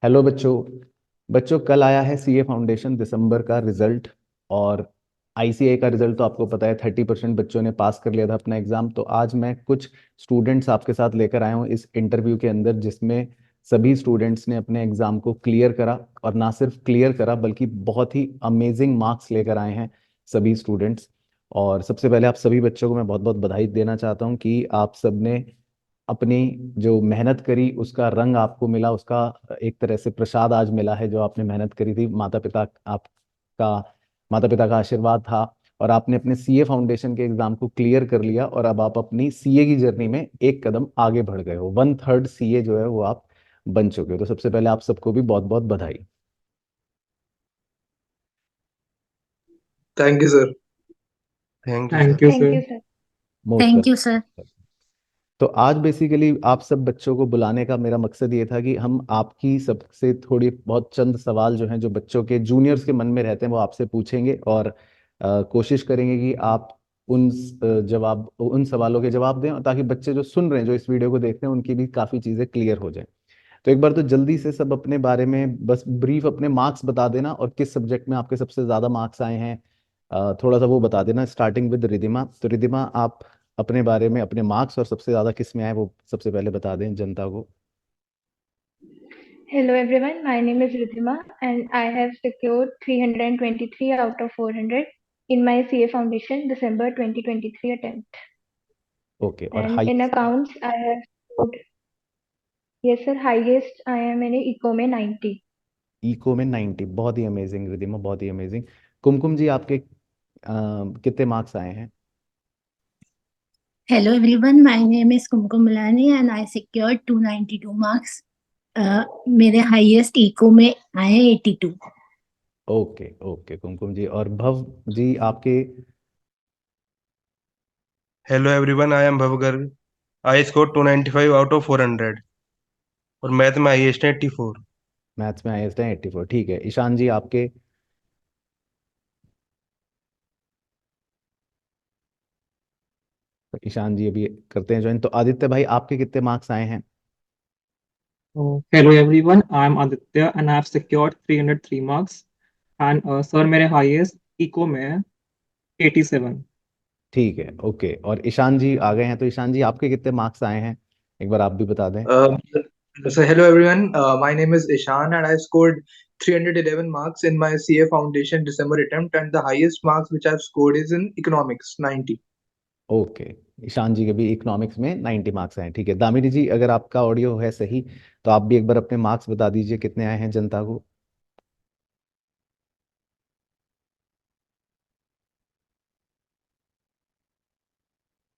Hello बच्चों। बच्चों, कल आया है सीए फाउंडेशन दिसंबर का रिजल्ट। और आईसीए का रिजल्ट तो आपको पता है, 30% बच्चों ने पास कर लिया था अपना एग्जाम। तो आज मैं कुछ स्टूडेंट्स आपके साथ लेकर आया हूँ इस इंटरव्यू के अंदर, जिसमें सभी स्टूडेंट्स ने अपने एग्जाम को क्लियर करा। और ना सिर्फ क्लियर करा बल्कि बहुत ही अमेजिंग मार्क्स लेकर आए हैं सभी स्टूडेंट्स। और सबसे पहले आप सभी बच्चों को मैं बहुत बहुत बधाई देना चाहता हूँ कि आप सबने अपनी जो मेहनत करी उसका रंग आपको मिला, उसका एक तरह से प्रसाद आज मिला है। जो आपने मेहनत करी थी, माता पिता का आशीर्वाद था, और आपने अपने सीए फाउंडेशन के एग्जाम को क्लियर कर लिया। और अब आप अपनी सीए की जर्नी में एक कदम आगे बढ़ गए हो, 1/3 सीए जो है वो आप बन चुके हो। तो सबसे पहले आप सबको भी बहुत बहुत बधाई। Thank you sir. Thank you thank sir. You thank sir. You sir. Most thank you sir. Welcome. तो आज बेसिकली आप सब बच्चों को बुलाने का मेरा मकसद ये था कि हम आपकी सबसे थोड़ी बहुत चंद सवाल जो हैं, जो बच्चों के जूनियर्स के मन में रहते हैं, वो आपसे पूछेंगे। और कोशिश करेंगे कि आप उन सवालों के जवाब दें, और ताकि बच्चे जो सुन रहे हैं, जो इस वीडियो को देख रहे हैं, उनकी भी काफ़ी चीज़ें क्लियर हो जाएं। तो एक बार तो जल्दी से सब अपने बारे में बस ब्रीफ अपने मार्क्स बता देना, और किस सब्जेक्ट में आपके सबसे ज़्यादा मार्क्स आए हैं थोड़ा सा वो बता देना, स्टार्टिंग विद रिदिमा। तो रिदिमा, आप अपने बारे में, अपने मार्क्स और सबसे ज़्यादा किस में आए वो सबसे पहले बता दें जनता को। Hello everyone, my name is Riddhima and I have secured 323 out of 400 in my CA Foundation December 2023 attempt. Okay, और And in highest? accounts I have scored, yes sir, highest I am in eco में 90. Eco में 90, बहुत ही amazing Ridhima, बहुत ही amazing. कुमकुम जी, आपके कितने marks आए हैं? Hello everyone, my name is Kumkum Milani and I secured 292 marks. मेरे हाईएस्ट इको में आए 82। ओके ओके कुमकुम जी। और भव जी, आपके? हेलो एवरीवन, आई एम भव Garg. I score 295 out of 400 और मैथ में हाईएस्ट है 84। मैथ्स में हाईएस्ट है 84, ठीक है। ईशान जी, आपके? तो ईशान जी अभी करते हैं ज्वाइन। तो आदित्य भाई, आपके कितने मार्क्स आए हैं? So, hello everyone, I am Aditya and I have secured 303 marks and sir मेरे highest eco में है 87। ठीक है, ओके। और ईशान जी आ गए हैं, तो ईशान जी आपके कितने मार्क्स आए हैं, एक बार आप भी बता दें। So hello everyone, my name is Ishan and I scored 311 marks in my CA Foundation December attempt and the highest marks which I've scored is in economics 90. Okay, Ishan ji के भी इकोनॉमिक्स में 90 मार्क्स आए हैं, ठीक है। दामिनी जी, अगर आपका ऑडियो है सही, तो आप भी एक बार अपने मार्क्स बता दीजिए कितने आए हैं जनता को।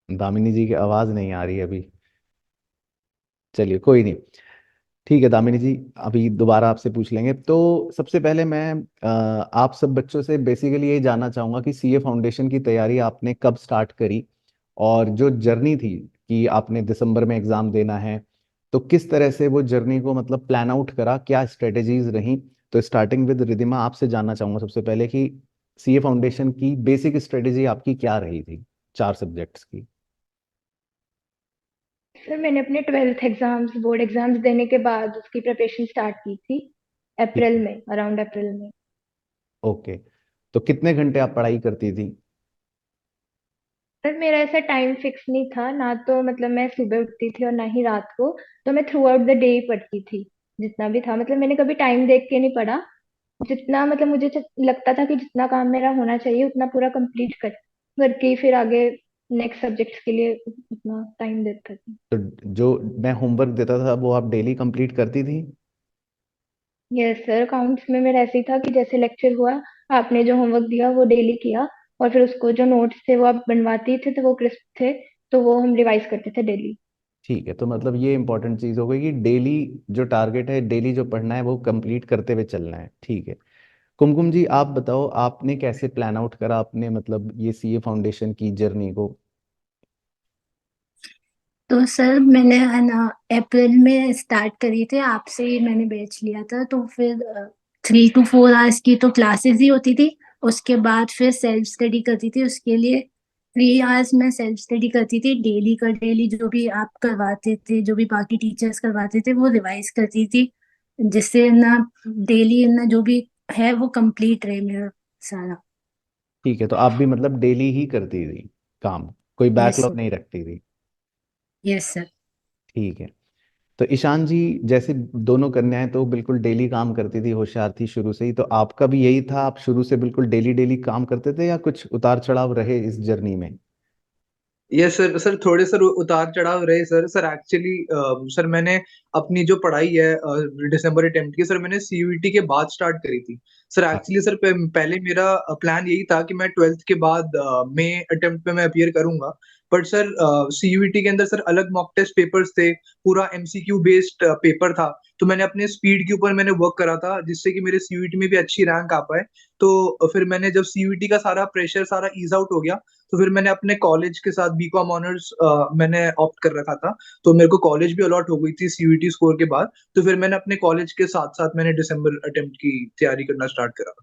दामिनी जी की आवाज़ नहीं आ रही है अभी। चलिए, कोई नहीं। ठीक है दामिनी जी, अभी दोबारा आपसे पूछ लेंगे। तो सबसे पहले मैं आप सब बच्चों से बेसिकली ये जानना चाहूंगा कि सीए फाउंडेशन की तैयारी आपने कब स्टार्ट करी, और जो जर्नी थी कि आपने दिसंबर में एग्जाम देना है, तो किस तरह से वो जर्नी को मतलब प्लान आउट करा, क्या स्ट्रेटेजीज रही। तो स्टार्टिंग विद रिदिमा, आपसे जानना चाहूंगा सबसे पहले कि सीए फाउंडेशन की बेसिक स्ट्रेटेजी आपकी क्या रही थी 4 सब्जेक्ट्स की। सर मैंने अपने 12th एग्जाम्स बोर्ड एग्जाम्स देने के बाद उसकी प्रिपरेशन स्टार्ट की थी ठीक अप्रैल है, में, अराउंड अप्रैल में। ओके। तो कितने घंटे आप पढ़ाई करती थी? सर मेरा ऐसा टाइम फिक्स नहीं था ना, तो मतलब मैं सुबह उठती थी और ना ही रात को। तो मैं थ्रू आउट द डे ही पढ़ती थी, जितना भी था। मतलब मैंने कभी टाइम देख के नहीं पढ़ा। जितना मतलब मुझे लगता था कि जितना काम मेरा होना चाहिए उतना पूरा कंप्लीट करके ही फिर आगे नेक्स्ट सब्जेक्ट्स के लिए उतना टाइम देता थी। तो जो मैं होमवर्क देता था वो आप डेली कंप्लीट करती थी? यस सर, अकाउंट्स में मेरा ऐसे ही था कि जैसे लेक्चर हुआ, आपने जो होमवर्क दिया वो डेली किया, और फिर उसको जो नोट्स थे वो आप बनवाती थे, तो वो क्रिस्प थे, तो वो हम रिवाइज करते थे डेली। ठीक है, तो मतलब ये इंपॉर्टेंट चीज हो गई कि डेली जो टारगेट है, डेली जो पढ़ना है वो कंप्लीट करते हुए चलना है, ठीक है। कुमकुम जी, आप बताओ आपने कैसे प्लान आउट करा अपने मतलब ये सीए फाउंडेशन की जर्नी को। तो सर मैंने है ना अप्रैल में स्टार्ट करी थी, आपसे ही मैंने बैच लिया था। तो फिर 3 to 4 आवर्स की तो क्लासेस ही होती थी। उसके बाद फिर सेल्फ स्टडी करती थी। उसके लिए 3 आवर्स मैं सेल्फ स्टडी करती थी डेली का डेली। जो भी आप करवाते थे, जो भी बाकी टीचर्स करवाते थे, वो रिवाइज करती थी। जिससे ना डेली ना जो भी है वो कंप्लीट रहे मेरा सारा। ठीक है, तो आप भी मतलब डेली ही करती थी काम, कोई यस बैकलॉग सर। नहीं रखती थी? Yes sir. ठीक है। तो ईशान जी, जैसे दोनों कन्याएं तो बिल्कुल डेली काम करती थी, होशियार थी शुरू से ही, तो आपका भी यही था, आप शुरू से बिल्कुल डेली डेली काम करते थे या कुछ उतार चढ़ाव रहे इस जर्नी में? यस सर, सर थोड़े सर उतार चढ़ाव रहे सर। सर एक्चुअली सर मैंने अपनी जो पढ़ाई है दिसंबर अटेम्प्ट की, सर मैंने सीयूईटी के बाद स्टार्ट करी थी। सर हाँ। एक्चुअली सर पहले मेरा प्लान यही था कि मैं 12th के बाद मई अटेम्प्ट पे मैं अपीयर करूंगा। बट सर सीयूईटी के अंदर सर अलग मॉक टेस्ट पेपर्स थे, पूरा एमसीक्यू बेस्ड पेपर था। तो मैंने अपने स्पीड के ऊपर मैंने वर्क करा था, जिससे कि मेरे सीयूईटी में भी अच्छी रैंक आ पाए। तो फिर मैंने जब सीयूईटी का सारा प्रेशर सारा ईज आउट हो गया, तो फिर मैंने अपने कॉलेज के साथ बीकॉम ऑनर्स मैंने ऑप्ट कर रखा था। तो मेरे को कॉलेज भी अलॉट हो गई थी सीयूईटी स्कोर के बाद। तो फिर मैंने अपने कॉलेज के साथ साथ मैंने दिसंबर अटेम्प्ट की तैयारी करना स्टार्ट करा।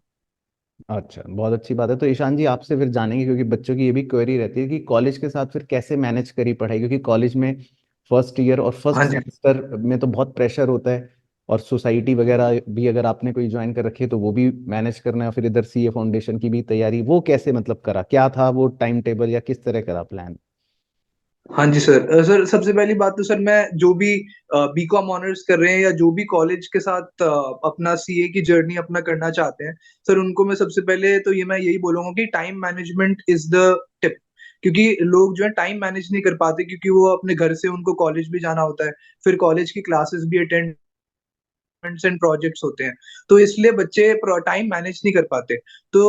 अच्छा, बहुत अच्छी बात है। तो ईशान जी, आपसे फिर जानेंगे, क्योंकि बच्चों की ये भी क्वेरी रहती है कि कॉलेज के साथ फिर कैसे मैनेज करी पढ़ाई, क्योंकि कॉलेज में फर्स्ट ईयर और फर्स्ट हाँ जी। सेमेस्टर में तो बहुत प्रेशर होता है, और सोसाइटी वगैरह भी अगर आपने कोई ज्वाइन कर रखी है तो वो भी मैनेज करना है, और फिर इधर सीए फाउंडेशन की भी तैयारी, वो कैसे मतलब करा, क्या था वो टाइम टेबल या किस तरह करा प्लान? हाँ जी सर। सर सबसे पहली बात तो सर मैं जो भी बीकॉम ऑनर्स कर रहे हैं या जो भी कॉलेज के साथ अपना सीए की जर्नी अपना करना चाहते हैं, सर उनको मैं सबसे पहले तो ये मैं यही बोलूंगा कि time management is the tip. क्योंकि लोग जो है टाइम मैनेज नहीं कर पाते, क्योंकि वो अपने घर से उनको कॉलेज भी जाना होता है, फिर कॉलेज की क्लासेस भी अटेंड एंड प्रोजेक्ट्स होते हैं। तो इसलिए बच्चे टाइम मैनेज नहीं कर पाते। तो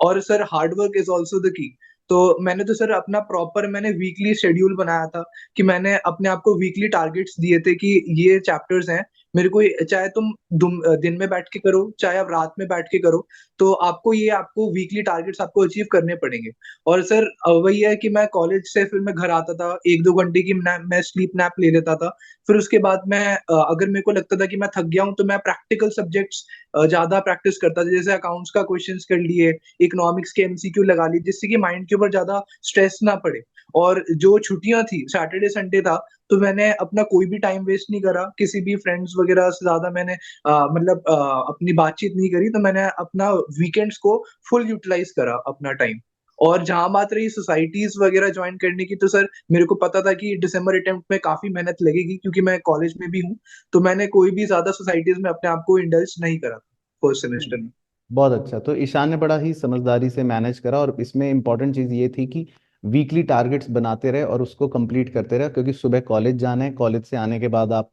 और sir hard work is also the key. तो मैंने तो सर अपना प्रॉपर मैंने वीकली शेड्यूल बनाया था, कि मैंने अपने आप को वीकली टारगेट्स दिए थे कि ये चैप्टर्स हैं मेरे को, चाहे तुम दिन में बैठ के करो चाहे आप रात में बैठ के करो, तो आपको वीकली टारगेट्स आपको अचीव करने पड़ेंगे। और सर वही है कि मैं कॉलेज से फिर मैं घर आता था, 1-2 घंटे की मैं स्लीप नैप ले लेता था। फिर उसके बाद मैं अगर मेरे को लगता था कि मैं थक गया हूँ, तो मैं प्रैक्टिकल सब्जेक्ट्स ज्यादा प्रैक्टिस करता था, जैसे अकाउंट्स का क्वेश्चंस कर लिए, इकोनॉमिक्स के एमसीक्यू लगा लिए, जिससे कि माइंड के ऊपर ज्यादा स्ट्रेस ना पड़े। और जो छुट्टियां थी, सैटरडे संडे था, तो मैंने अपना कोई भी टाइम वेस्ट नहीं करा, किसी भी फ्रेंड्स वगैरह से ज्यादा मैंने मतलब अपनी बातचीत नहीं करी। तो मैंने अपना वीकेंड्स को फुल यूटिलाइज करा अपना टाइम। और जहां बात रही सोसाइटीज वगैरह ज्वाइन करने की, तो सर मेरे को पता था कि दिसंबर अटेम्प्ट में काफी मेहनत लगेगी, क्योंकि मैं कॉलेज में भी हूँ। तो मैंने कोई भी ज्यादा सोसाइटीज में अपने आप को इंडल्ज नहीं करा फर्स्ट सेमेस्टर में। बहुत अच्छा। तो ईशान ने बड़ा ही समझदारी से मैनेज करा, और इसमें इंपॉर्टेंट चीज़ ये थी कि वीकली टारगेट्स बनाते रहे और उसको कंप्लीट करते रहे, क्योंकि सुबह कॉलेज जाना है, कॉलेज से आने के बाद आप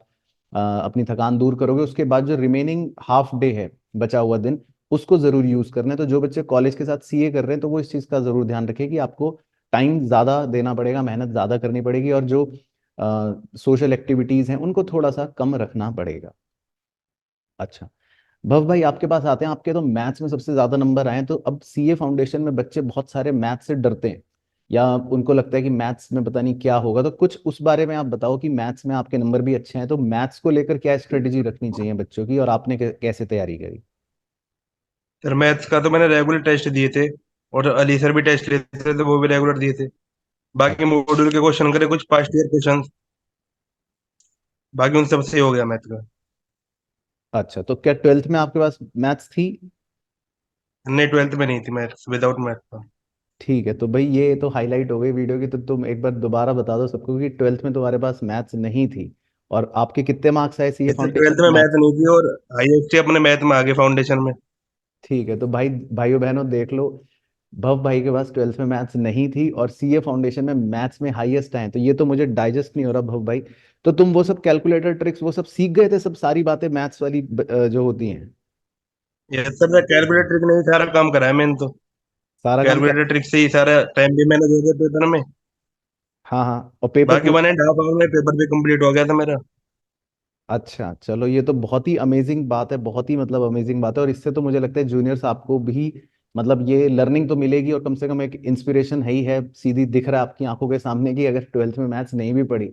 अपनी थकान दूर करोगे, उसके बाद जो रिमेनिंग हाफ डे है, बचा हुआ दिन, उसको जरूर यूज करना है। तो जो बच्चे कॉलेज के साथ सीए कर रहे हैं तो वो इस चीज़ का जरूर ध्यान रखें कि आपको टाइम ज़्यादा देना पड़ेगा, मेहनत ज़्यादा करनी पड़ेगी, और जो सोशल एक्टिविटीज़ हैं उनको थोड़ा सा कम रखना पड़ेगा। अच्छा, भव भाई, आपके पास आते हैं। आपके तो मैथ्स में सबसे ज्यादा नंबर आए हैं, तो अब सीए फाउंडेशन में बच्चे बहुत सारे मैथ्स से डरते हैं, या उनको लगता है कि मैथ्स में पता नहीं क्या होगा, तो कुछ उस बारे में आप बताओ कि मैथ्स में आपके नंबर भी अच्छे हैं, तो मैथ्स को लेकर क्या स्ट्रेटेजी रखनी चाहिए बच्चों की, और आपने कैसे तैयारी करी? सर मैथ्स का तो मैंने रेगुलर टेस्ट दिए थे, और अली सर भी टेस्ट लेते थे, तो वो भी रेगुलर दिए थे। बाकी अच्छा। मॉड्यूल के क्वेश्चन करे कुछ पास्ट ईयर क्वेश्चन, बाकी उन सब से हो गया मैथ का। अच्छा, तो क्या ट्वेल्थ में आपके पास मैथ्स थी? नहीं, 12th में नहीं थी मैथ्स, विदाउट मैथ था। ठीक है, तो भाई ये तो हाईलाइट हो गई वीडियो की, तो तुम एक बार दोबारा बता दो सबको कि ट्वेल्थ में तुम्हारे पास मैथ्स नहीं थी, और आपके कितने मार्क्स आए सीए जैसे फाउंडेशन 12th में में मैथ्स? मैथ नहीं थी, और हाईएस्ट अपने मैथ में आगे फाउंडेशन में। ठीक है, तो भाई, भाइयों बहनों देख लो, भव भाई के पास ट्वेल्थ में मैथ्स नहीं थी और सीए फाउंडेशन में मैथ्स में हाईएस्ट आए, तो ये तो मुझे डाइजेस्ट नहीं हो रहा भव भाई। तो तुम वो सब कैलकुलेटर ट्रिक्स वो सब सीख गए थे, सब सारी बातें मैथ्स वाली जो होती हैं? ये सर कैलकुलेटर ट्रिक नहीं, सारा काम करा है मैंने तो। सारा काम क्या? कैलकुलेटर ट्रिक से ही सारा टाइम भी मैंने दे दिया पेपर में। हाँ हाँ, और पेपर बाकी पूरा? 1.5 आवर में पेपर भी कंप्लीट हो गया था मेरा। अच्छा, चलो, ये तो बहुत ही अमेजिंग बात है, बहुत ही मतलब अमेजिंग बात है, और इससे तो मुझे लगता है जूनियर्स आपको भी मतलब ये लर्निंग तो मिलेगी, और कम से कम एक इंस्पिरेशन है ही है, सीधी दिख रहा है आपकी आंखों के सामने कि अगर ट्वेल्थ में मैथ्स नहीं भी पढ़ी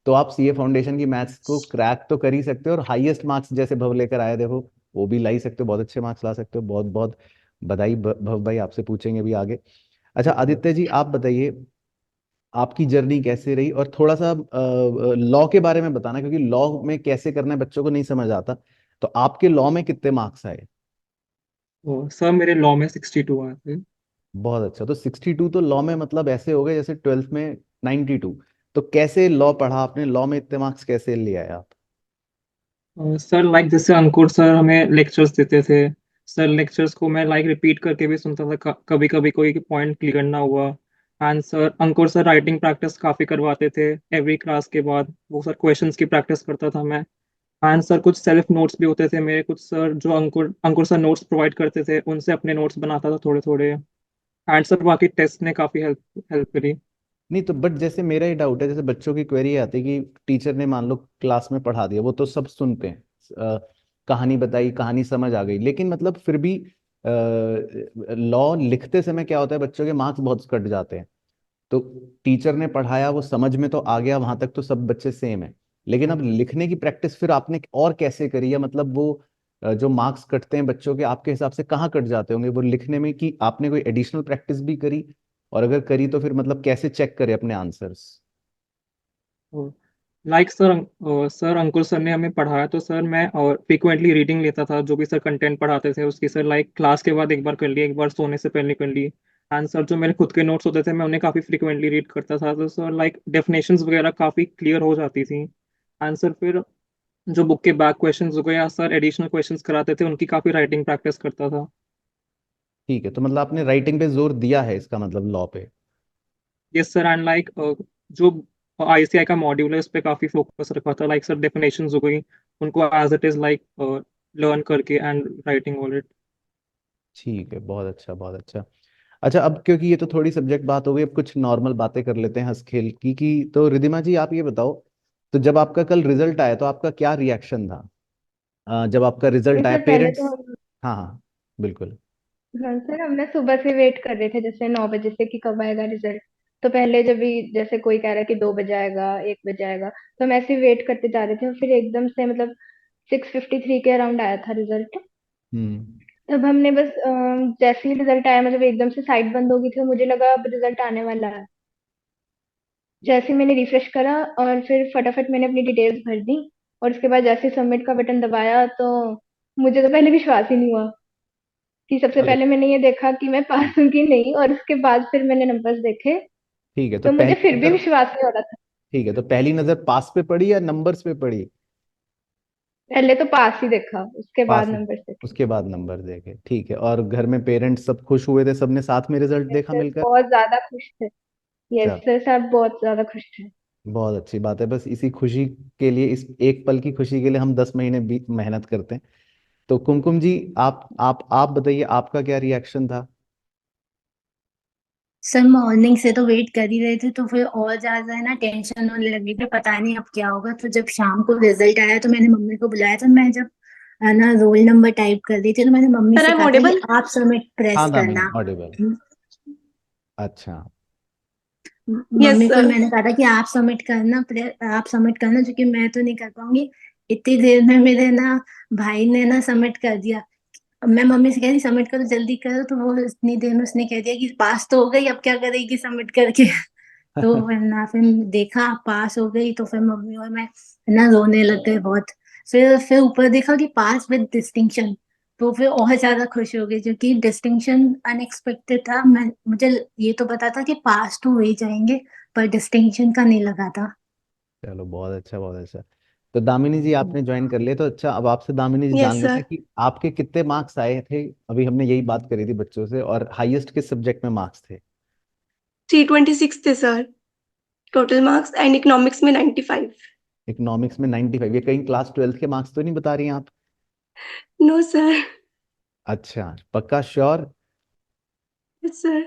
तो आप सीए फाउंडेशन की मैथ्स को क्रैक तो कर ही सकते हो, और हाईएस्ट मार्क्स जैसे भव लेकर आए देखो, वो भी ला ही सकते हो, बहुत अच्छे मार्क्स ला सकते हो। बहुत बहुत बधाई भव भाई, आपसे पूछेंगे भी आगे। अच्छा आदित्य जी, आप बताइए आपकी जर्नी कैसे रही, और थोड़ा सा लॉ के बारे में बताना, क्योंकि लॉ में कैसे करना है बच्चों को नहीं समझ आता। तो आपके लॉ में कितने मार्क्स आए? तो सर मेरे लॉ में 62 आए थे। बहुत अच्छा। तो 62 तो लॉ में मतलब ऐसे हो गए जैसे 12th में 92। तो कैसे लॉ पढ़ा आपने? लॉ में इतने मार्क्स कैसे ले आए आप? सर लाइक जैसे अंकुर सर हमें लेक्चर्स देते थे, सर लेक्चर्स को मैं लाइक रिपीट करके भी सुनता था, कभी कभी कोई पॉइंट क्लियर ना हुआ। And sir Ankur sir writing practice काफी करवाते थे एवरी क्लास के बाद, वो सर क्वेश्चंस की प्रैक्टिस करता था मैं। एंड सर कुछ सेल्फ नोट्स भी होते थे मेरे, कुछ सर जो अंकुर अंकुर सर नोट्स प्रोवाइड करते थे उनसे अपने नोट्स बनाता था थोड़े थोड़े। एंड सर बाकी टेस्ट ने काफी हेल्प हेल्प करी। नहीं तो बट जैसे मेरा ही डाउट है, जैसे बच्चों की क्वेरी आती है कि टीचर ने मान लो क्लास में पढ़ा दिया, वो तो सब सुनते हैं, कहानी बताई, कहानी समझ आ गई, लेकिन मतलब फिर भी लॉ लिखते समय क्या होता है, बच्चों के मार्क्स बहुत कट जाते हैं। तो टीचर ने पढ़ाया, वो समझ में तो आ गया, वहां तक तो सब बच्चे सेम है, लेकिन अब लिखने की प्रैक्टिस फिर आपने और कैसे करी? या मतलब वो जो मार्क्स कटते हैं बच्चों के, आपके हिसाब से कहाँ कट जाते होंगे वो लिखने में, कि आपने कोई एडिशनल प्रैक्टिस भी करी? और अगर करी तो फिर मतलब कैसे चेक करे अपने आंसर्स? लाइक सर अंकुर सर ने हमें पढ़ाया तो सर मैं और फ्रिक्वेंटली रीडिंग लेता था, जो भी सर कंटेंट पढ़ाते थे उसकी सर लाइक क्लास के बाद एक बार कर ली, एक बार सोने से पहले कर ली। एंड सर जो मेरे खुद के नोट्स होते थे मैं उन्हें काफ़ी फ्रिक्वेंटली रीड करता था, तो सर लाइक डेफिनेशंस वगैरह काफ़ी क्लियर हो जाती थी। एंड सर फिर जो बुक के बैक क्वेश्चंस हो गए या सर एडिशनल क्वेश्चंस कराते थे उनकी काफ़ी राइटिंग प्रैक्टिस करता था। ठीक है, तो मतलब आपने राइटिंग पे जोर दिया है इसका मतलब लॉ पे। Yes sir. एंड लाइक जो आईसीआई का मॉड्यूल है उस पर काफी फोकस रखा था, लाइक सर डेफिनेशंस हो गई उनको as it is like learn करके एंड राइटिंग ऑल इट। ठीक है, बहुत अच्छा, बहुत अच्छा। अच्छा, अब क्योंकि ये तो थोड़ी सब्जेक्ट बात हो गई, अब कुछ नॉर्मल बातें कर लेते हैं हंस खेल की। तो रिधिमा जी आप ये बताओ, तो जब आपका कल रिजल्ट आया तो आपका क्या रिएक्शन था? जब आपका रिजल्ट आया, सर पहले तो पेरेंट्स। हाँ हाँ, बिल्कुल। हाँ सर, हम ना सुबह से वेट कर रहे थे जैसे 9 बजे से कि कब आएगा रिजल्ट। तो पहले जब भी जैसे कोई कह रहा है कि 2 बजे आएगा, 1 बजे आएगा, तो हम ऐसे ही वेट करते जा रहे थे, और फिर एकदम से मतलब 6:53 के अराउंड आया था रिजल्ट। हम्म। तब हमने बस जैसे ही रिजल्ट आया, मतलब एकदम से साइट बंद हो गई थी, मुझे लगा अब रिजल्ट आने वाला है। जैसे ही मैंने रिफ्रेश करा और फिर फटाफट मैंने अपनी डिटेल्स भर दी, और उसके बाद जैसे सबमिट का बटन दबाया, तो मुझे तो पहले विश्वास ही नहीं हुआ कि सबसे अरे पहले मैंने ये देखा कि मैं पास हूँ कि नहीं, और उसके बाद फिर मैंने नंबर्स देखे, ठीक है, तो तो मुझे पहली फिर भी नजर, विश्वास नहीं हो रहा था। ठीक है, तो पहली नजर पास पे पड़ी या नंबर्स पे पड़ी? पहले तो पास ही देखा, उसके बाद पास ही, नंबर्स देखे। उसके बाद नंबर देखे, ठीक है। और घर में पेरेंट्स सब खुश हुए थे, सबने साथ में रिजल्ट यस देखा सर, मिलकर? बहुत ज्यादा खुश थे। यस चल, सर, सब बहुत ज्यादा खुश थे। बहुत अच्छी बात है। बस इसी खुशी के लिए, इस एक पल की खुशी के लिए हम 10 महीने भी मेहनत करते हैं। तो कुमकुम जी, आप बताइए, आपका क्या रिएक्शन था? सर मॉर्निंग से तो वेट कर ही रहे थे, तो फिर और ज्यादा है ना टेंशन होने लगी कि पता नहीं अब क्या होगा। तो जब शाम को रिजल्ट आया तो मैंने मम्मी को बुलाया, तो मैं जब है ना रोल नंबर टाइप कर रही थी तो मैंने मम्मी सर से आई एम कहा था कि ऑडिबल। आप सबमिट प्रेस हाँ दामिनी, करना। ऑडिबल। अच्छा। यस मम्मी को सर। मैंने कहा था कि आप सबमिट करना, आप सबमिट करना, क्योंकि मैं तो नहीं कर पाऊंगी। इतनी देर में मेरे ना भाई ने ना सबमिट कर दिया। अब मैं मम्मी से कह रही सबमिट करो, जल्दी करो, तो वो इतनी देर में उसने कह दिया कि पास तो हो गई, अब क्या करेगी सबमिट करके। तो फिर देखा पास हो गई, तो फिर मम्मी और मैं ना रोने लग गए बहुत। फिर ऊपर देखा कि पास विद डिस्टिंक्शन, तो फिर और ज्यादा खुश हो गई, क्योंकि डिस्टिंक्शन अनएक्सपेक्टेड था। मुझे ये तो पता था कि पास तो हो ही जाएंगे, पर डिस्टिंक्शन का नहीं लगा था। चलो, बहुत अच्छा, बहुत अच्छा। तो दामिनी जी आपने ज्वाइन कर लिया, तो अच्छा, अब आपसे दामिनी जी यस जान लेते सर। हैं कि आपके कितने मार्क्स आए थे। अभी हमने यही बात करी थी बच्चों से, और हाईएस्ट किस सब्जेक्ट में मार्क्स थे? 326 थे sir total marks, and economics में 95। इकोनॉमिक्स में 95? ये कहीं क्लास 12th के मार्क्स तो नहीं बता रही हैं आप? No sir. अच्छा, पक्का श्योर? Yes sir.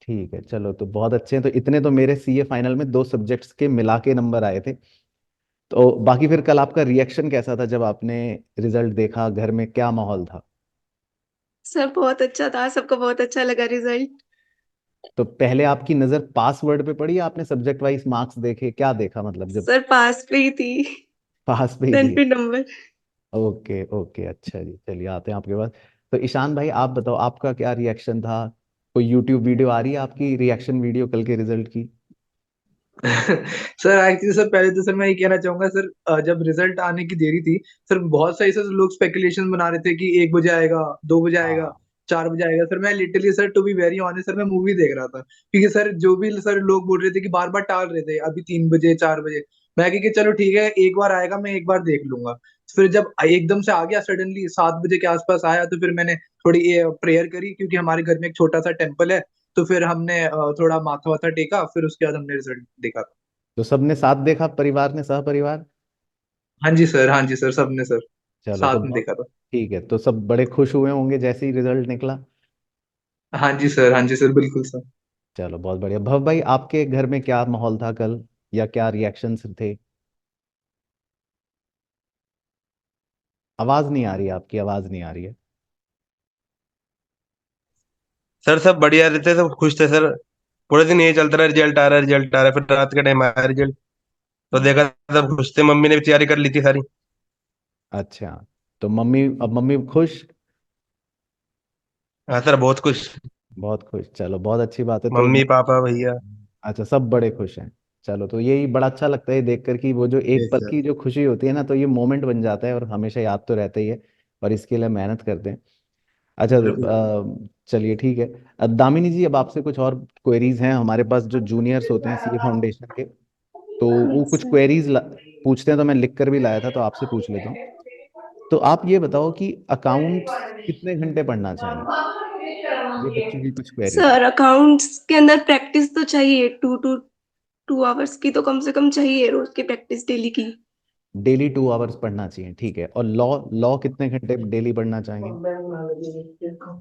ठीक है, चलो, तो बहुत अच्छे हैं। तो इतने तो मेरे सीए फाइनल में 2 सब्जेक्ट्स के मिला के नंबर आए थे। तो बाकी फिर कल आपका रिएक्शन कैसा था जब आपने रिजल्ट देखा? घर में क्या माहौल था? सर बहुत अच्छा था, सबको बहुत अच्छा लगा रिजल्ट। तो पहले आपकी नजर पासवर्ड पे पड़ी या आपने सब्जेक्ट वाइज मार्क्स देखे? क्या देखा मतलब जब सर पास पे ही थी, पास पे ही देन दिए? फिर नंबर। ओके ओके, अच्छा जी, चलिए आते हैं आपके पास। तो ईशान भाई आप बताओ, आपका क्या रिएक्शन था? कोई यूट्यूब वीडियो आ रही है आपकी, रिएक्शन वीडियो कल के रिजल्ट की? सर एक्चुअली सर पहले तो सर मैं ये कहना चाहूंगा सर, जब रिजल्ट आने की देरी थी सर, बहुत सारे सर लोग स्पेकुलेशन बना रहे थे कि 1 बजे आएगा, 2 बजे आएगा, हाँ 4 बजे आएगा। सर मैं literally sir to be very honest sir मैं मूवी देख रहा था, क्योंकि सर जो भी सर लोग बोल रहे थे कि बार बार टाल रहे थे अभी 3 बजे 4 बजे, मैं कि चलो ठीक है एक बार आएगा मैं एक बार देख लूंगा। फिर जब एकदम से आ गया सडनली 7 बजे के आसपास आया, तो फिर मैंने थोड़ी प्रेयर करी, क्योंकि हमारे घर में एक छोटा सा टेम्पल है। तो फिर हमने थोड़ा माथा वाथा टेका, फिर उसके बाद हमने रिजल्ट देखा। तो सबने साथ देखा, परिवार ने, सहपरिवार? हाँ जी सर, हाँ जी सर, सबने सर चलो तो साथ में बहुत देखा था। ठीक है, तो सब बड़े खुश हुए होंगे जैसे ही रिजल्ट निकला। हाँ जी सर, हाँ जी सर, बिल्कुल सर। चलो बहुत बढ़िया। भव भाई, आपके घर में क्या माहौल था कल, या क्या रिएक्शंस थे? आवाज नहीं आ रही है, आपकी आवाज नहीं आ रही है। सर सब बढ़िया रहते, सब खुश थे सर। पूरे दिन यही चलता रहा, रिजल्ट आ रहा है रिजल्ट आ रहा है, फिर रात के टाइम आया रिजल्ट, तो देखा सब खुश थे, मम्मी ने भी तैयारी कर ली थी सारी। अच्छा, तो मम्मी, अब मम्मी खुश? हाँ सर बहुत खुश। बहुत खुश, चलो बहुत अच्छी बात है। तो मम्मी पापा भैया। अच्छा, सब बड़े खुश हैं। चलो, तो यही बड़ा अच्छा लगता है देखकर कि वो जो एक यस पल सर। की जो खुशी होती है ना, तो ये मोमेंट बन जाता है और हमेशा याद तो रहता ही है, और इसके लिए मेहनत करते हैं। अच्छा, बिल्कुल। चलिए ठीक है। दामिनी जी, अब आपसे कुछ और क्वेरीज हैं हमारे पास, जो जूनियर्स होते हैं सीए फाउंडेशन के, तो वो कुछ क्वेरीज पूछते हैं, तो मैं लिख कर भी लाया था, तो आपसे पूछ लेता हूँ। तो आप ये बताओ कि अकाउंट्स कितने घंटे पढ़ना चाहिए? ये बच्चों की कुछ क्वेरीज है। सर अकाउंट्स के अंदर प्रैक्टिस तो चाहिए, 2 to 2 आवर्स की तो कम से कम चाहिए रोज की प्रैक्टिस डेली की। डेली 2 आवर्स पढ़ना चाहिए, ठीक है। और लॉ, लॉ कितने घंटे डेली पढ़ना चाहिए?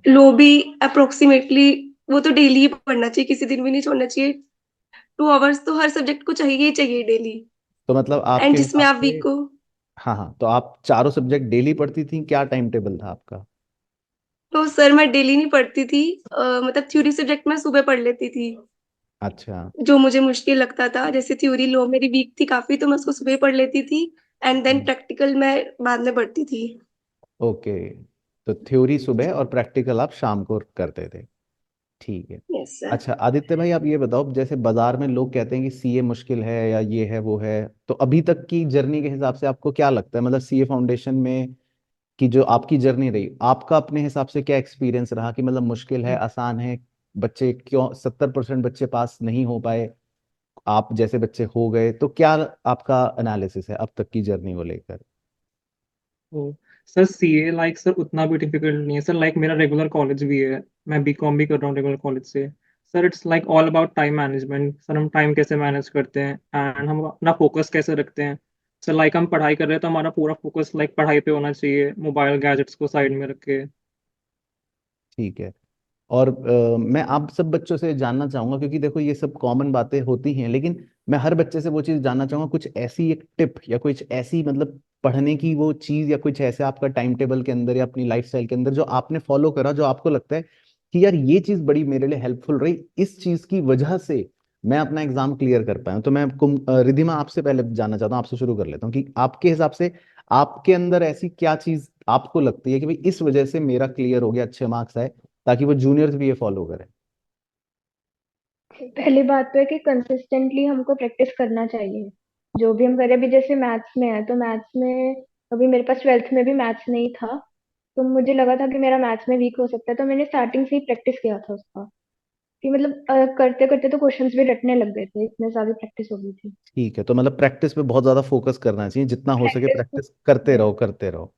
लो भी अप्रोक्सीमेटली, वो तो डेली ही पढ़ना चाहिए, किसी दिन भी नहीं छोड़ना चाहिए। 2 आवर्स तो हर सब्जेक्ट को चाहिए ही चाहिए डेली। तो मतलब एंड आपके जिसमें हिसाब आप से, वीक हो। हाँ हाँ, तो आप चारों सब्जेक्ट डेली पढ़ती थी, क्या टाइम टेबल था आपका? तो सर मैं डेली नहीं पढ़ती थी, मतलब थ्योरी सब्जेक्ट में सुबह पढ़ लेती थी, अच्छा। जो मुझे मुश्किल लगता था। जैसे थ्योरी लो मेरी वीक थी काफी, तो मैं उसको सुबह पढ़ लेती थी। एंड देन प्रैक्टिकल मैं बाद में पढ़ती थी। ओके, तो थ्योरी सुबह और प्रैक्टिकल आप शाम को करते थे, ठीक है। Yes sir. अच्छा आदित्य भाई, आप ये बताओ, जैसे बाजार में लोग कहते हैं कि सीए मुश्किल है, या ये है वो है, तो अभी तक की जर्नी के हिसाब से आपको क्या लगता है, मतलब सीए फाउंडेशन में की जो आपकी जर्नी रही, आपका अपने हिसाब से क्या एक्सपीरियंस रहा, कि मतलब मुश्किल है, आसान है? बच्चे क्यों 70% बच्चे पास नहीं हो पाए, आप जैसे बच्चे हो गए, तो क्या आपका एनालिसिस है अब तक की जर्नी को लेकर? तो सर सीए लाइक सर उतना भी डिफिकल्ट नहीं है सर, लाइक मेरा रेगुलर कॉलेज भी है, मैं बीकॉम भी कर रहा हूँ रेगुलर कॉलेज से। Sir it's like all about time management sir, हम टाइम कैसे मैनेज करते हैं एंड हम अपना फोकस कैसे रखते हैं। सर लाइक हम पढ़ाई कर रहे हैं तो हमारा पूरा फोकस लाइक पढ़ाई पे होना चाहिए, मोबाइल गैजेट्स को साइड में रख के। ठीक है। और मैं आप सब बच्चों से जानना चाहूंगा, क्योंकि देखो ये सब कॉमन बातें होती हैं, लेकिन मैं हर बच्चे से वो चीज़ जानना चाहूंगा, कुछ ऐसी एक टिप या कुछ ऐसी मतलब पढ़ने की वो चीज़, या कुछ ऐसे आपका टाइम टेबल के अंदर या अपनी लाइफस्टाइल के अंदर जो आपने फॉलो करा, जो आपको लगता है कि यार ये चीज़ बड़ी मेरे लिए हेल्पफुल रही, इस चीज़ की वजह से मैं अपना एग्जाम क्लियर कर पाया हूं। तो मैं रिधिमा आपसे पहले जानना चाहता हूँ, आपसे शुरू कर लेता हूँ कि आपके हिसाब से आपके अंदर ऐसी क्या चीज़ आपको लगती है कि भाई इस वजह से मेरा क्लियर हो गया, अच्छे मार्क्स आए, ताकि वो जूनियर्स भी ये फॉलो करें? पहली बात तो है कि कंसिस्टेंटली हमको प्रैक्टिस करना चाहिए, जो भी हम करें। अभी जैसे मैथ्स में है, तो मैथ्स में अभी मेरे पास 12th में भी मैथ्स नहीं था, तो मुझे लगा था कि मेरा मैथ्स में वीक हो सकता है, तो मैंने स्टार्टिंग से ही प्रैक्टिस किया था उसका, कि मतलब करते करते तो क्वेश्चंस भी रटने लग गए थे, इतने सारी प्रैक्टिस हो गई थी। ठीक है, तो मतलब प्रैक्टिस पे बहुत ज्यादा फोकस करना चाहिए, जितना हो सके प्रैक्टिस प्रैक्टिस करते रहो करते रहो।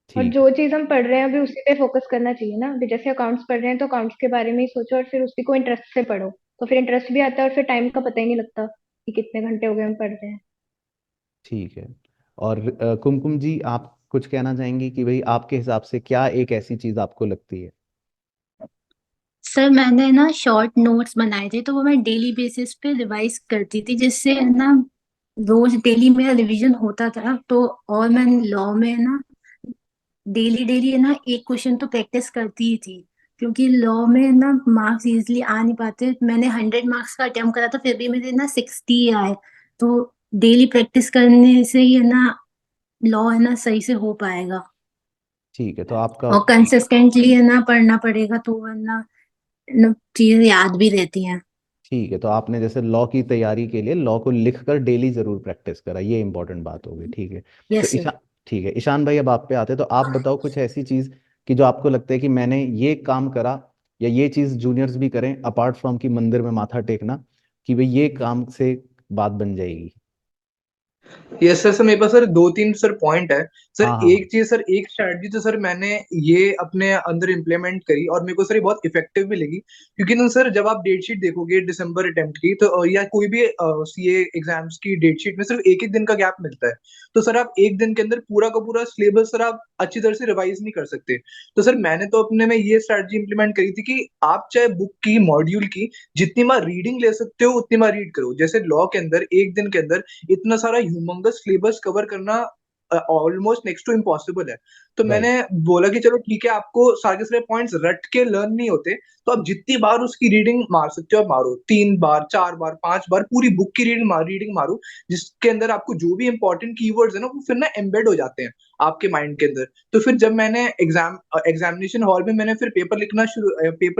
और ठीक है। जो चीज हम पढ़ रहे हैं अभी उसी पे फोकस करना चाहिए ना। अभी जैसे अकाउंट्स पढ़ रहे हैं तो अकाउंट्स के बारे में ही सोचो, और फिर उसी को इंटरेस्ट से पढ़ो, तो फिर इंटरेस्ट भी आता है, और फिर टाइम का पता ही नहीं लगता कि कितने घंटे हो गए हम पढ़ रहे हैं। ठीक है। और कुमकुम जी, आप कुछ कहना चाहेंगी कि भाई आपके हिसाब से क्या एक ऐसी चीज आपको लगती है? सर मैंने ना शॉर्ट नोट्स बनाए थे, तो वो मैं डेली बेसिस पे रिवाइज करती थी, जिससे ना रोज डेली मेरा रिवीजन होता था। तो और मैं लॉ में ना डेली डेली है ना एक क्वेश्चन तो प्रैक्टिस करती ही थी, क्योंकि लॉ में ना मार्क्स इजीली आ नहीं पाते। मैंने 100 मार्क्स का अटेम्प्ट करा था, फिर भी मेरे ना 60 आए। तो डेली प्रैक्टिस करने से ही है ना लॉ है ना सही से हो पाएगा। ठीक है, तो आपका, और कंसिस्टेंटली है ना पढ़ना पड़ेगा, तो वरना चीजें याद भी रहती हैं। ठीक है, तो आपने जैसे लॉ की तैयारी के लिए लॉ को लिखकर डेली जरूर प्रैक्टिस करा, ये इंपॉर्टेंट बात होगी। ठीक है। तो यस सर। ईशान, ठीक है ईशान भाई, अब आप पे आते हैं, तो आप बताओ कुछ ऐसी चीज कि जो आपको लगता है कि मैंने ये काम करा या ये चीज जूनियर्स भी करें अपार्ट फ्रॉम कि मंदिर में माथा टेकना, कि भाई ये काम से बात बन जाएगी। Yes sir. सर मेरे पास सर दो तीन सर पॉइंट है। सर हाँ हाँ एक चीज सर, एक स्ट्रैटेजी तो सर मैंने ये अपने अंदर इम्प्लीमेंट करी और मेरे को सर ये बहुत इफेक्टिव भी लगी। क्योंकि ना सर जब आप डेट शीट देखोगे दिसंबर अटेम्प्ट की, तो या कोई भी सीए एग्जाम्स की डेट शीट में सिर्फ एक एक दिन का गैप मिलता है। तो सर आप एक दिन के अंदर पूरा का पूरा सिलेबस सर आप अच्छी तरह से रिवाइज नहीं कर सकते। तो सर मैंने तो अपने में ये स्ट्रैटेजी इंप्लीमेंट करी थी कि आप चाहे बुक की मॉड्यूल की जितनी बार रीडिंग ले सकते हो उतनी बार रीड करो। जैसे लॉ के अंदर एक दिन के अंदर इतना सारा ह्यूमंगस सिलेबस कवर करना ऑलमोस्ट नेक्स्ट टू इम्पॉसिबल है। तो मैंने राइट। बोला कि चलो ठीक है, आपको सारे के सारे पॉइंट्स रट के लर्न नहीं होते, तो आप जितनी बार उसकी रीडिंग मार सकते हो आप मारो, 3 बार 4 बार 5 बार पूरी बुक की रीडिंग मारो, जिसके अंदर आपको जो भी इंपॉर्टेंट कीवर्ड्स है ना वो फिर ना एम्बेड हो जाते हैं आपके माइंड के अंदर। तो फिर जब मैंने एग्जामिनेशन हॉल में मैंने फिर पेपर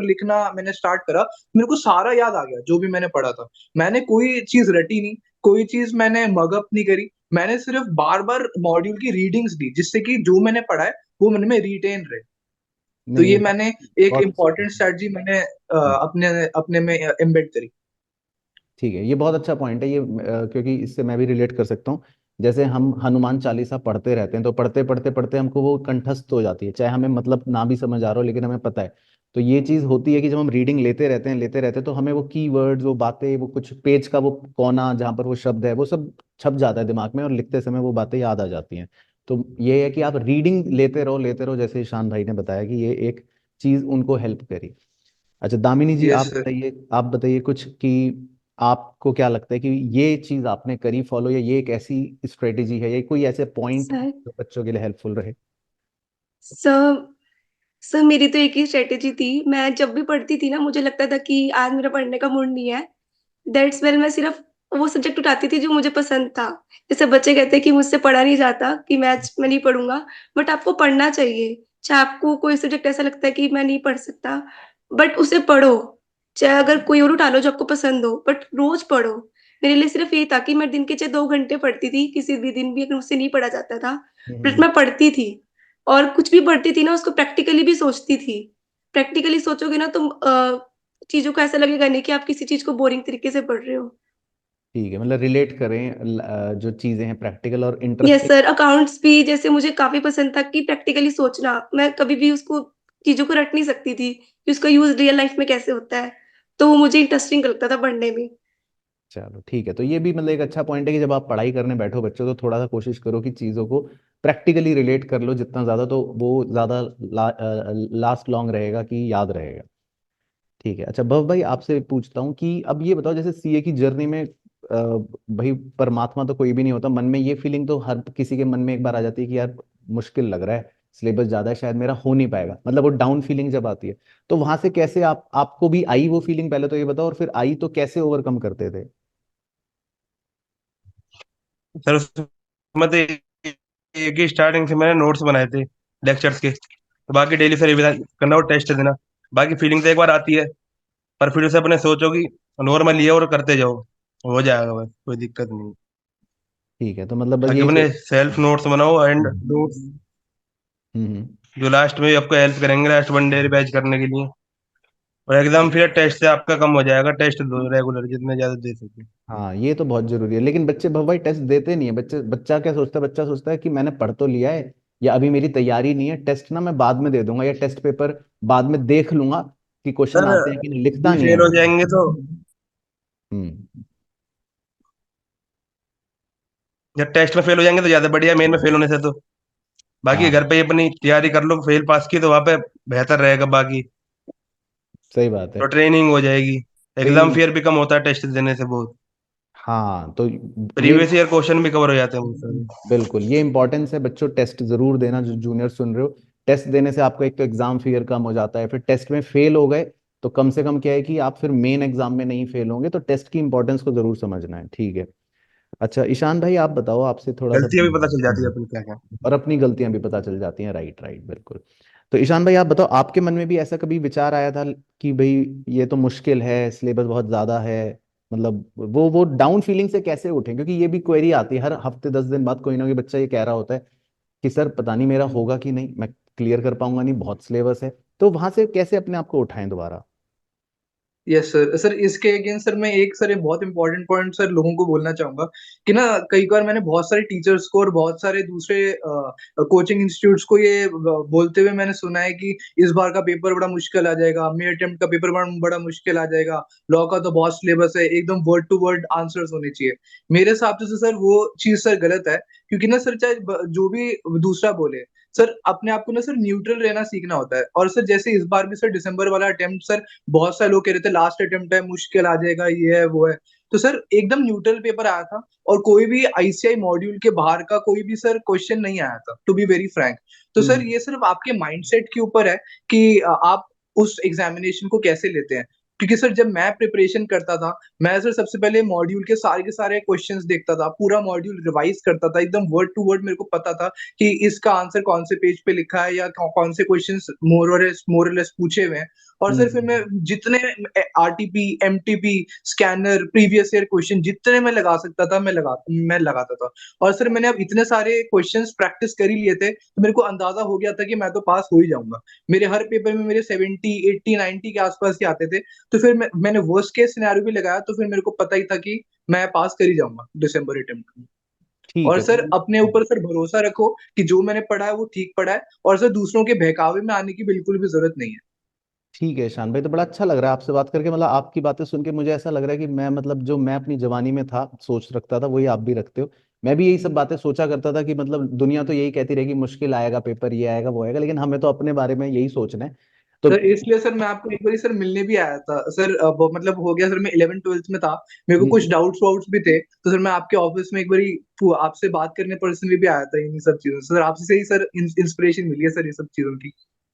लिखना मैंने स्टार्ट करा, मेरे को सारा याद आ गया जो भी मैंने पढ़ा था। मैंने कोई चीज रटी नहीं, कोई चीज मैंने मगअप नहीं करी, मैंने सिर्फ बार बार मॉड्यूल की रीडिंग्स दी जिससे कि जो मैंने पढ़ा है वो मन में रिटेन रहे। तो नहीं, ये ये मैंने एक बहुत इम्पॉर्टेंट स्ट्रेटजी मैंने हम्म, अपने अपने में एम्बेड करी। ठीक है, ये बहुत अच्छा पॉइंट है ये, क्योंकि इससे मैं भी रिलेट कर सकता हूँ। जैसे हम हनुमान चालीसा पढ़ते रहते हैं, तो पढ़ते पढ़ते पढ़ते हमको वो कंठस्थ हो जाती है, चाहे हमें मतलब ना भी समझ आ रहा हो, लेकिन हमें पता है। तो ये चीज़ होती है कि जब हम रीडिंग लेते रहते हैं तो हमें वो कीवर्ड्स, वो बातें, वो कुछ पेज का वो कोना जहाँ पर वो शब्द है, वो सब छप जाता है दिमाग में, और लिखते समय वो बातें याद आ जाती हैं। तो ये है कि आप रीडिंग लेते रहो, जैसे ईशान भाई ने बताया कि ये एक चीज़ उनको हेल्प करी। अच्छा दामिनी जी, यस आप सर। बताइए, आप बताइए कुछ कि आपको क्या लगता है कि ये चीज आपने करी फॉलो, या ये एक ऐसी स्ट्रेटेजी है या कोई ऐसे पॉइंट सर जो बच्चों के लिए हेल्पफुल रहे। सर सर मेरी तो एक ही स्ट्रेटेजी थी। मैं जब भी पढ़ती थी ना, मुझे लगता था कि आज मेरा पढ़ने का मूड नहीं है, दैट्स वेल मैं सिर्फ वो सब्जेक्ट उठाती थी जो मुझे पसंद था। जैसे बच्चे कहते हैं कि मुझसे पढ़ा नहीं जाता, कि मैथ्स में नहीं पढ़ूंगा, बट आपको पढ़ना चाहिए। चाहे आपको कोई सब्जेक्ट ऐसा लगता है कि मैं नहीं पढ़ सकता, बट उसे पढ़ो। चाहे अगर कोई और उठा लो जो आपको पसंद हो, बट रोज पढ़ो। मेरे लिए सिर्फ ये था कि मैं दिन के चाहे 2 घंटे पढ़ती थी, किसी भी दिन भी अगर मुझसे नहीं पढ़ा जाता था, बट हम्म। मैं पढ़ती थी। और कुछ भी पढ़ती थी ना, उसको प्रैक्टिकली भी सोचती थी। प्रैक्टिकली सोचोगे ना तो चीजों को ऐसा लगेगा नहीं कि आप किसी चीज को बोरिंग तरीके से पढ़ रहे हो। ठीक है, मतलब रिलेट करें जो चीजें हैं प्रैक्टिकल और यस इंटरेस्टिंग। सर, अकाउंट्स भी जैसे मुझे काफी पसंद था कि प्रैक्टिकली सोचना। मैं कभी भी उसको चीजों को रट नहीं सकती थी कि उसका यूज रियल लाइफ में कैसे होता है। तो वो मुझे इंटरेस्टिंग लगता था पढ़ने में। चलो ठीक है, तो ये भी मतलब एक अच्छा पॉइंट है कि जब आप पढ़ाई करने बैठो बच्चों, तो थोड़ा सा कोशिश करो कि चीज़ों को प्रैक्टिकली रिलेट कर लो जितना ज़्यादा, तो वो ज़्यादा लास्ट लॉन्ग रहेगा, कि याद रहेगा। ठीक है। अच्छा भव भाई, आपसे पूछता हूँ कि अब ये बताओ, जैसे सीए की जर्नी में भाई परमात्मा तो कोई भी नहीं होता, मन में ये फीलिंग तो हर किसी के मन में एक बार आ जाती है कि यार मुश्किल लग रहा है, सिलेबस ज्यादा है, शायद मेरा हो नहीं पाएगा, मतलब वो डाउन फीलिंग जब आती है, तो वहां से कैसे आपको भी आई वो फीलिंग, पहले तो ये बताओ, और फिर आई तो कैसे ओवरकम करते थे। सर उसमें तो एक ही स्टार्टिंग से मैंने नोट्स बनाए थे लेक्चर्स के, तो बाकी डेली से रिवीजन करना और टेस्ट देना। बाकी फीलिंग तो एक बार आती है, पर फिर उसे अपने सोचो कि नॉर्मल लिया और करते जाओ, हो जाएगा, बस कोई दिक्कत नहीं। ठीक है, तो मतलब बस बाकी यही अपने सोच। सेल्फ नोट्स बनाओ एंड नोट्स हम्म। जो लास्ट में आपको हेल्प करेंगे लास्ट 1 डे रिवाइज करने के लिए। और एकदम फिर टेस्ट से आपका कम हो जाएगा, टेस्ट दो रेगुलर जितने ज्यादा दे सके। हाँ, ये तो बहुत जरूरी है, लेकिन बच्चे भव भाई टेस्ट देते नहीं है, बच्चा क्या सोचता है, बच्चा सोचता है कि मैंने पढ़ तो लिया है, या अभी मेरी तैयारी नहीं है, टेस्ट ना मैं बाद में दे दूंगा, या टेस्ट पेपर बाद में देख लूंगा कि क्वेश्चन सर आते हैं कि नहीं, लिखता भी नहीं है फेल हो वो। जाएंगे तो, हम्म। जब टेस्ट में फेल हो जाएंगे तो ज्यादा बढ़िया, मेन में फेल होने से तो। बाकी हाँ, घर पे ही अपनी तैयारी कर लो, फेल पास की तो वहां पे बेहतर रहेगा। बाकी सही बात है। तो ट्रेनिंग हो जाएगी। Exam training. फियर भी कम होता है टेस्ट देने से बहुत। हाँ, तो ये प्रीवियस ईयर क्वेश्चन भी कवर हो जाते हैं बहुत सारे। बिल्कुल ये इंपॉर्टेंस है बच्चों, टेस्ट जरूर देना, जो जूनियर सुन रहे हो। टेस्ट देने से आपका एक तो एग्जाम फियर कम हो जाता है, फिर टेस्ट में फेल हो गए तो कम से कम क्या है कि आप फिर मेन एग्जाम में नहीं फेल होंगे, तो टेस्ट की इंपॉर्टेंस को जरूर समझना है। ठीक है। अच्छा ईशान भाई, आप बताओ, आपसे थोड़ा सा गलतियां भी पता चल जाती है अपनी क्या क्या। और अपनी गलतियां भी पता चल जाती हैं, राइट राइट, बिल्कुल। तो ईशान भाई आप बताओ, आपके मन में भी ऐसा कभी विचार आया था कि भाई ये तो मुश्किल है, सिलेबस बहुत ज्यादा है, मतलब वो डाउन फीलिंग से कैसे उठे? क्योंकि ये भी क्वेरी आती है हर हफ्ते 10 दिन बाद, कोई ना कोई बच्चा ये कह रहा होता है कि सर पता नहीं मेरा होगा कि नहीं, मैं क्लियर कर पाऊंगा नहीं, बहुत सिलेबस है। तो वहां से कैसे अपने आप को उठाएं दोबारा? Yes sir. सर इसके अगेंस्ट सर मैं एक सर एक बहुत इंपॉर्टेंट पॉइंट सर लोगों को बोलना चाहूंगा कि ना, कई बार मैंने बहुत सारे टीचर्स को और बहुत सारे दूसरे कोचिंग इंस्टीट्यूट्स को ये बोलते हुए मैंने सुना है कि इस बार का पेपर बड़ा मुश्किल आ जाएगा, मिड अटेम्प्ट का पेपर बड़ा मुश्किल आ जाएगा, लॉ का तो बहुत सिलेबस है, एकदम वर्ड टू वर्ड आंसर्स होने चाहिए। मेरे हिसाब से सर वो चीज सर गलत है। क्योंकि ना सर चाहे जो भी दूसरा बोले, सर अपने आप को ना सर न्यूट्रल रहना सीखना होता है। और सर जैसे इस बार भी सर दिसंबर वाला अटेम्प्ट सर बहुत सारे लोग कह रहे थे लास्ट अटेम्प्ट है, मुश्किल आ जाएगा, ये है वो है। तो सर एकदम न्यूट्रल पेपर आया था, और कोई भी आईसीआई मॉड्यूल के बाहर का कोई भी सर क्वेश्चन नहीं आया था, टू बी वेरी फ्रैंक। तो सर हम्म। ये सिर्फ आपके माइंडसेट के ऊपर है कि आप उस एग्जामिनेशन को कैसे लेते हैं। क्योंकि सर जब मैं प्रिपरेशन करता था, मैं सर सबसे पहले मॉड्यूल के सारे क्वेश्चंस देखता था, पूरा मॉड्यूल रिवाइज करता था, एकदम वर्ड टू वर्ड मेरे को पता था कि इसका आंसर कौन से पेज पे लिखा है, या कौन से क्वेश्चंस मोर और लेस पूछे हुए हैं। और सर फिर मैं हम्म। जितने RTP, MTP, scanner, previous year question जितने मैं लगा सकता था मैं लगाता था। और सर मैंने अब इतने सारे क्वेश्चंस प्रैक्टिस कर ही लिए थे, तो मेरे को अंदाजा हो गया था कि मैं तो पास हो ही जाऊंगा। मेरे हर पेपर में मेरे 70 80 90 के आसपास ही आते थे। तो फिर मैंने वर्स्ट केस सिनेरियो भी लगाया, तो फिर मेरे को पता ही था कि मैं पास कर ही जाऊंगा दिसंबर अटेम्प्ट में। ठीक और है। सर अपने ऊपर सर भरोसा रखो कि जो मैंने पढ़ा है वो ठीक पढ़ा है, और सर दूसरों के बहकावे में आने की बिल्कुल भी जरूरत नहीं है। ठीक है शान भाई, तो बड़ा अच्छा लग रहा है आपसे बात करके। मतलब आपकी बातें सुन के मुझे ऐसा लग रहा है कि मैं, मतलब जो मैं अपनी जवानी में था सोच रखता था, वही आप भी रखते हो। मैं भी यही सब बातें सोचा करता था कि मतलब दुनिया तो यही कहती रहेगी मुश्किल आएगा पेपर, ये आएगा वो आएगा, लेकिन हमें तो अपने बारे में यही सोचना है। तो सर इसलिए सर मैं आपको एक बार सर मिलने भी आया था सर। मतलब हो गया सर, मैं 11th 12th में था, मेरे को कुछ डाउट्स वाउट्स भी थे, तो सर मैं आपके ऑफिस में एक बारी आपसे बात करने पर्सनली भी आया था इन्हीं सब चीजों से। सर आपसे से ही सर इंस्पिरेशन मिली है सर ये सब चीजों की।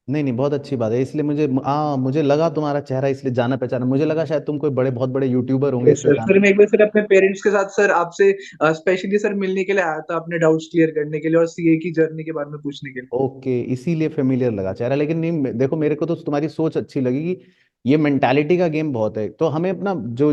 नहीं नहीं, बहुत अच्छी बात है। इसलिए मुझे लगा तुम्हारा चेहरा, इसलिए जाना पहचाना, मुझे लगा शायद तुम कोई बहुत बड़े यूट्यूबर होंगे, यस इसलिए सर। जान। सर मैं एक बार सर अपने पेरेंट्स के साथ सर आपसे स्पेशली सर मिलने के लिए आया था, अपने डाउट्स क्लियर करने के लिए और सीए की जर्नी के बारे में पूछने के लिए। ओके, इसीलिए फेमिलियर लगा चेहरा। लेकिन नहीं, देखो मेरे को तो तुम्हारी सोच अच्छी लगी कि ये मेंटालिटी का गेम बहुत है। तो हमें अपना जो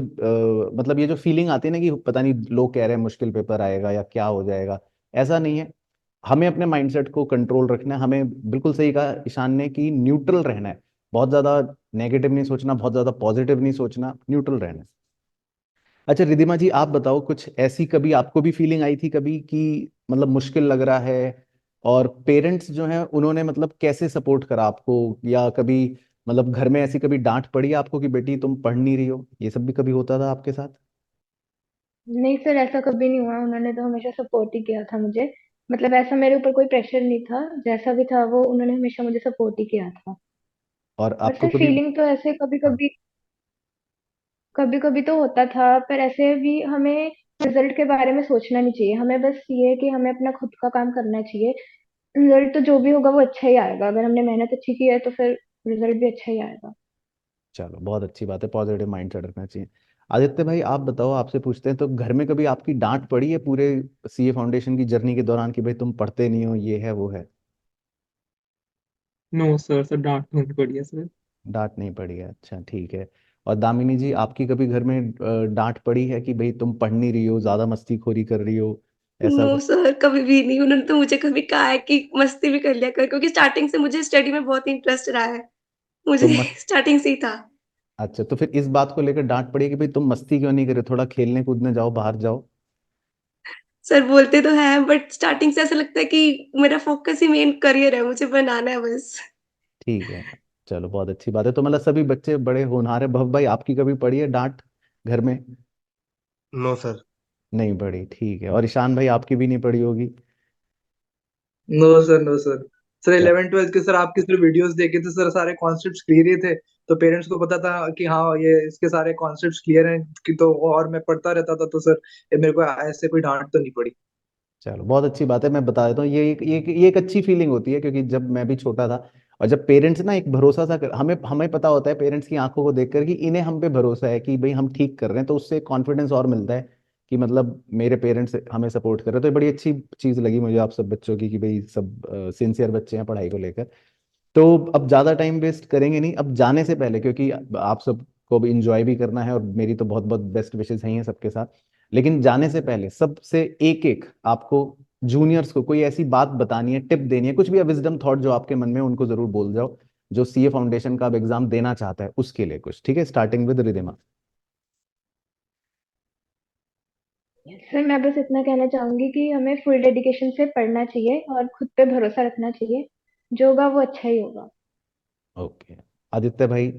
मतलब ये जो फीलिंग आती है ना कि पता नहीं लोग कह रहे हैं मुश्किल पेपर आएगा या क्या हो जाएगा, ऐसा नहीं है। हमें अपने माइंडसेट को कंट्रोल रखना है। हमें बिल्कुल सही कहा ईशान ने कि न्यूट्रल रहना है। बहुत ज्यादा नेगेटिव नहीं सोचना, बहुत ज्यादा पॉजिटिव नहीं सोचना, न्यूट्रल रहना है। अच्छा रिधिमा जी, आप बताओ, कुछ ऐसी कभी आपको भी फीलिंग आई थी कभी कि मतलब मुश्किल लग रहा है, और पेरेंट्स जो हैं उन्होंने मतलब कैसे सपोर्ट करा आपको? या कभी मतलब घर में ऐसी कभी डांट पड़ी आपको कि बेटी तुम पढ़ नहीं रही हो? ये सब भी कभी होता था आपके साथ? नहीं सर, ऐसा कभी नहीं हुआ। उन्होंने तो हमेशा सपोर्ट ही किया था मुझे। मतलब ऐसा मेरे ऊपर कोई प्रेशर नहीं था, जैसा भी था वो उन्होंने हमेशा मुझे सपोर्ट ही किया था। और और आपको सर कभी? फीलिंग तो ऐसे कभी हाँ। कभी, कभी कभी तो होता था, पर ऐसे भी हमें रिजल्ट के बारे में सोचना नहीं चाहिए। हमें बस ये है कि हमें अपना खुद का काम करना चाहिए। रिजल्ट तो जो भी होगा वो अच्छा ही आएगा। अगर हमने मेहनत अच्छी की है तो फिर रिजल्ट भी अच्छा ही आएगा। चलो बहुत अच्छी बात है, पॉजिटिव माइंडसेट रखना चाहिए। आदित्य भाई आप बताओ, आपसे पूछते हैं, तो घर में कभी आपकी डांट पड़ी है पूरे सीए फाउंडेशन की जर्नी के दौरान कि भाई तुम पढ़ते नहीं हो, ये है वो है? नो सर, सर डांट नहीं पड़ी है सर। डांट नहीं पड़ी है, अच्छा ठीक है। और दामिनी जी, आपकी कभी घर में डांट पड़ी है कि भाई तुम पढ़ नहीं रही हो, ज्यादा मस्तीखोरी कर रही हो, ऐसा नो कुछ? सर, कभी भी नहीं। उन्होंने तो मुझे कभी कहा है कि मस्ती भी कर लिया कर, क्योंकि स्टार्टिंग से मुझे स्टडी में बहुत इंटरेस्ट रहा है। तो मुझे मस्त स्टार्टिंग से ही था। अच्छा, तो फिर इस बात को लेकर डांट पड़ी है कि भाई तुम मस्ती क्यों नहीं करे, थोड़ा खेलने कूदने जाओ, बाहर जाओ? सर बोलते तो हैं, बट स्टार्टिंग से ऐसा लगता है कि मेरा फोकस ही मेन करियर है, मुझे बनाना है बस। ठीक है, चलो बहुत अच्छी बात है। तो मतलब सभी बच्चे बड़े होनहार है। भव भाई आपकी कभी पड़ी है डांट घर में? No sir. नहीं पड़ी, ठीक है। और ईशान भाई आपकी भी नहीं पड़ी होगी? No sir, no sir. Sir चल 11th 12th के सर आपके सिर्फ वीडियोस देखे थे सर, सारे कॉन्सेप्ट्स क्लियर ही थे। तो पेरेंट्स को पता था कि हाँ ये इसके सारे कॉन्सेप्ट्स क्लियर हैं कि, तो और मैं पढ़ता रहता था, तो सर मेरे को ऐसे कोई डांट तो नहीं पड़ी। चलो बहुत अच्छी बात है। मैं बता देता हूँ, ये एक अच्छी फीलिंग होती है, क्योंकि जब मैं भी छोटा था और जब पेरेंट्स ना एक भरोसा सा हमें हमें पता होता है पेरेंट्स की आंखों को देखकर कि इन्हें हम पे भरोसा है कि भाई हम ठीक कर रहे हैं, तो उससे कॉन्फिडेंस और मिलता है कि मतलब मेरे पेरेंट्स हमें सपोर्ट कर रहे हैं। तो ये बड़ी अच्छी चीज लगी मुझे आप सब बच्चों की कि भाई सब सिंसियर बच्चे हैं पढ़ाई को लेकर। तो अब ज्यादा टाइम वेस्ट करेंगे नहीं, अब जाने से पहले, क्योंकि आप सबको भी इंजॉय भी करना है और मेरी तो बहुत बहुत बेस्ट विशेस हैं सबके साथ, लेकिन जाने से पहले सबसे एक एक आपको जूनियर्स को कोई ऐसी बात बतानी है, टिप देनी है, कुछ भी विजडम थॉट जो आपके मन में है, उनको जरूर बोल जाओ, जो सीए फाउंडेशन का अब एग्जाम देना चाहता है उसके लिए कुछ। ठीक है, स्टार्टिंग विद रिधिमा। सर मैं बस इतना कहना चाहूंगी कि हमें फुल डेडिकेशन से पढ़ना चाहिए और खुद पे भरोसा रखना चाहिए, जो होगा वो अच्छा ही होगा। ओके, आदित्य भाई।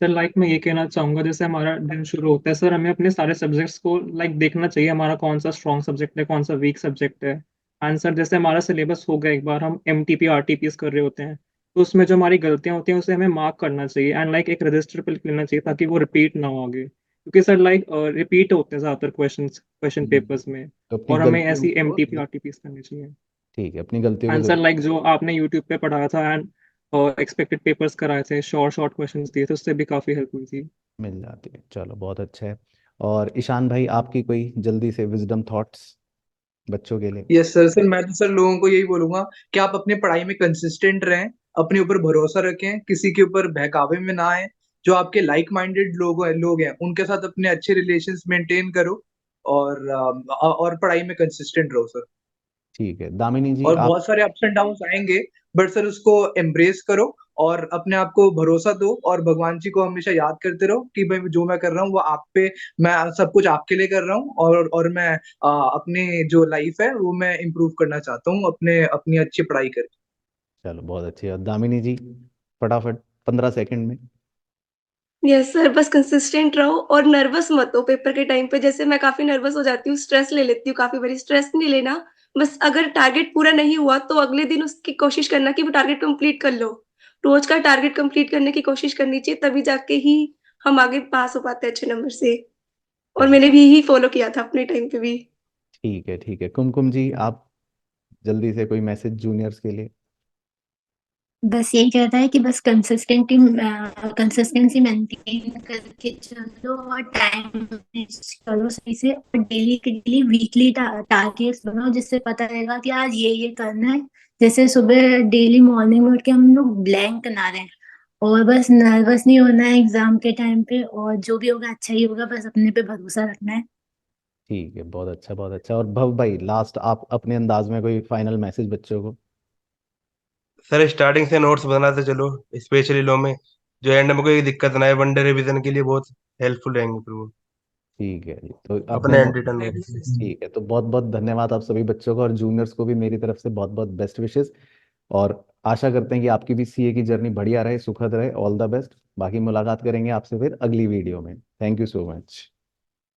सर लाइक मैं ये कहना चाहूंगा, जैसे हमारा दिन शुरू होता है सर, हमें अपने सारे सब्जेक्ट्स को लाइक देखना चाहिए, हमारा कौन सा स्ट्रॉन्ग सब्जेक्ट है, कौन सा वीक सब्जेक्ट है। एंड सर जैसे हमारा सिलेबस हो गया, एक बार हम एमटीपी आरटीपीएस कर रहे होते हैं, तो उसमें जो हमारी गलतियां होती हैं उसे हमें मार्क करना चाहिए एंड लाइक एक रजिस्टर पे लिख लेना चाहिए, ताकि वो रिपीट ना हो आगे, क्योंकि सर लाइक रिपीट होते हैं ज्यादातर क्वेश्चन पेपर्स में। तो अपनी और हमें गलतियों ऐसी को, एमटीपी आरटीपीएस करनी चाहिए। ठीक है, अपनी गलतियों को आंसर जरूर लाइक जो आपने यूट्यूब पे पढ़ाया था एंड एक्सपेक्टेड पेपर्स कराए थे, शॉर्ट शॉर्ट क्वेश्चंस दिए थे, उससे भी काफी हेल्प हुई थी। मिल जाती है। चलो बहुत अच्छा है। और ईशान भाई, आपकी कोई जल्दी से विजडम थॉट्स बच्चों के लिए? Yes sir. सर मैं तो सर लोगों को यही बोलूंगा कि आप अपनी पढ़ाई में कंसिस्टेंट रहें, अपने ऊपर भरोसा रखें, किसी के ऊपर बहकावे में ना आए। जो आपके लाइक माइंडेड लोग हैं उनके साथ अपने अच्छे रिलेशंस मेंटेन करो, और पढ़ाई में कंसिस्टेंट रहो सर। ठीक है, दामिनी जी और आप। बहुत सारे अप्स एंड डाउन्स आएंगे, बट सर उसको एम्ब्रेस करो और अपने आप को भरोसा दो, और भगवान जी को हमेशा याद करते रहो कि भाई जो मैं कर रहा हूँ वो आप पे, मैं सब कुछ आपके लिए कर रहा हूँ, और मैं अपनी जो लाइफ है वो मैं इम्प्रूव करना चाहता हूँ अपने अपनी अच्छी पढ़ाई करके। चलो बहुत अच्छी है। और दामिनी जी, फटाफट 15 सेकंड में। यस सर, बस कंसिस्टेंट रहो और नर्वस मत हो पेपर के टाइम पे। जैसे मैं काफी नर्वस हो जाती हूँ, स्ट्रेस ले लेती हूँ काफी बारी, स्ट्रेस नहीं लेना। बस अगर टारगेट पूरा नहीं हुआ तो अगले दिन उसकी कोशिश करना कि वो टारगेट कंप्लीट कर लो। रोज का टारगेट कंप्लीट करने की कोशिश करनी चाहिए, तभी जाके ही हम आगे पास हो पाते हैं अच्छे नंबर से। और चलो मैंने भी यही फॉलो किया था अपने टाइम पे भी। ठीक है, ठीक है। कुमकुम जी, आप जल्दी से कोई मैसेज जूनियर्स के लिए? बस यही कहता है कि बस कंसिस्टेंसी मेंटेन करके चलो और टाइम करो सही से, और डेली के डेली वीकली टारगेट्स बनाओ, जिससे पता रहेगा कि आज ये करना है। जैसे सुबह डेली मॉर्निंग में उठ के हम लोग ब्लैंक ना रहे, और बस नर्वस नहीं होना है एग्जाम के टाइम पे, और जो भी होगा अच्छा ही होगा, बस अपने पे भरोसा रखना है। ठीक है, बहुत अच्छा, बहुत अच्छा। और भव भाई, लास्ट आप अपने अंदाज में कोई फाइनल मैसेज बच्चों को? सर स्टार्टिंग से नोट्स बनाते चलो, स्पेशली लो में, जो एंड में कोई दिक्कत ना आए, वनडे रिवीजन के लिए बहुत हेल्पफुल रहेंगे फिर वो ठीक है जी, तो अपने अपने एंड रिटर्न में। ठीक है, तो बहुत बहुत धन्यवाद आप सभी बच्चों को, और जूनियर्स को भी मेरी तरफ से बहुत बहुत बेस्ट विशेस। और आशा करते हैं कि आपकी भी सीए की जर्नी बढ़िया रहे, सुखद रहे। All the best. बाकी मुलाकात करेंगे आपसे फिर अगली वीडियो में। Thank you so much.